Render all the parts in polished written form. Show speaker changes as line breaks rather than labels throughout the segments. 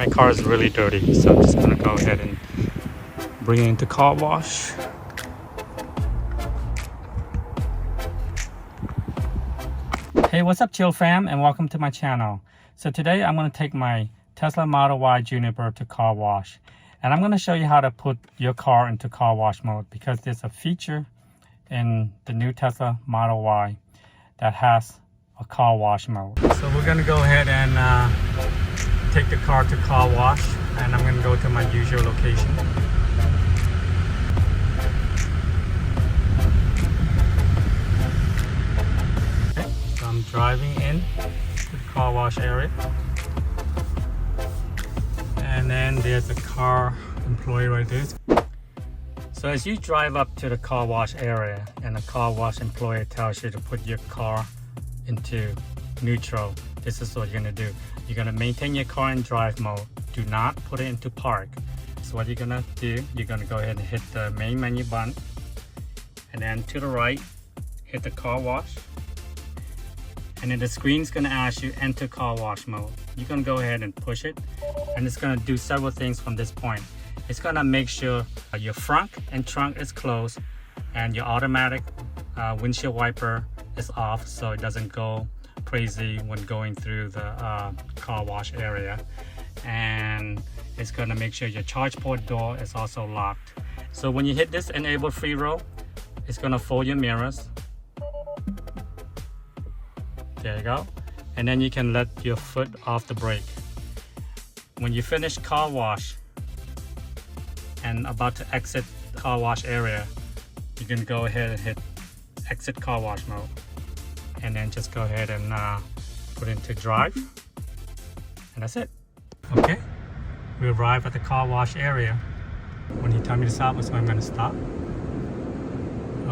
My car is really dirty, so I'm just gonna go ahead and bring it into car wash. Hey, what's up, Chill Fam, and welcome to my channel. So today I'm gonna take my Tesla Model Y Juniper to car wash, and I'm gonna show you how to put your car into car wash mode, because there's a feature in the new Tesla Model Y that has a car wash mode. So we're gonna go ahead and take the car to car wash, and I'm gonna go to my usual location. Okay, so I'm driving in to the car wash area, and then there's a car employee right there. So as you drive up to the car wash area and the car wash employee tells you to put your car into neutral, this is what you're gonna do. You're gonna maintain your car in drive mode. Do not put it into park. So what you're gonna do, you're gonna go ahead and hit the main menu button, and then to the right, hit the car wash. And then the screen's gonna ask you enter car wash mode. You're gonna go ahead and push it, and it's gonna do several things from this point. It's gonna make sure your front and trunk is closed, and your automatic windshield wiper is off, so it doesn't go crazy when going through the car wash area. And it's gonna make sure your charge port door is also locked. So when you hit this enable free roll, it's gonna fold your mirrors. There you go. And then you can let your foot off the brake. When you finish car wash and about to exit the car wash area, you can go ahead and hit exit car wash mode, and then just go ahead and put into drive, and that's it. Okay, we arrived at the car wash area. When he told me to stop, so I'm going to stop.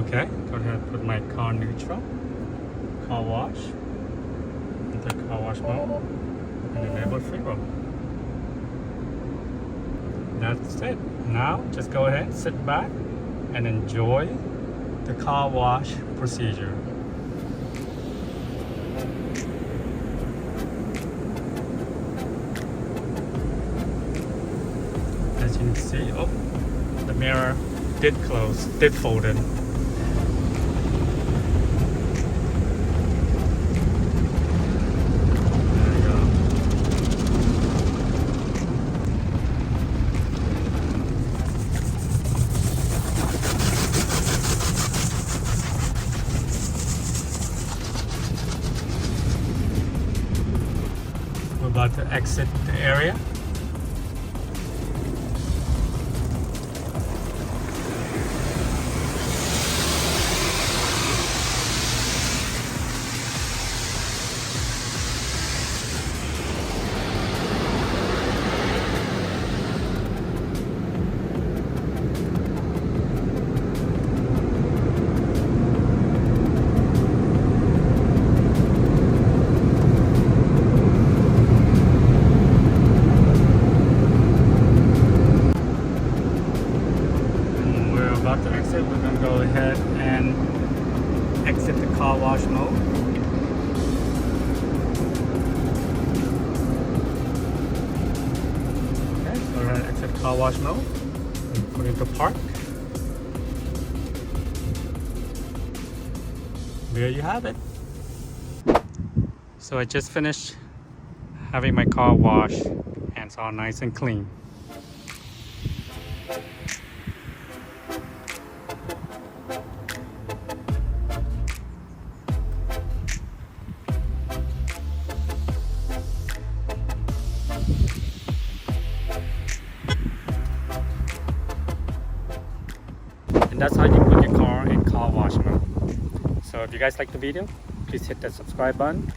Okay, go ahead and put my car neutral, car wash, into car wash mode, and enable free roll. That's it. Now just go ahead, sit back, and enjoy the car wash procedure. As you can see, oh, the mirror did close, did fold in. There you go. We're about to exit the area. About to exit, we're going to go ahead and exit the car wash mode. Okay, so we're going to exit car wash mode and put it into park. There you have it. So I just finished having my car washed, and it's all nice and clean. And that's how you put your car in car wash mode. So if you guys like the video, please hit that subscribe button,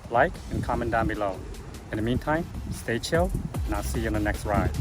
like, and comment down below. In the meantime, stay chill, and I'll see you on the next ride.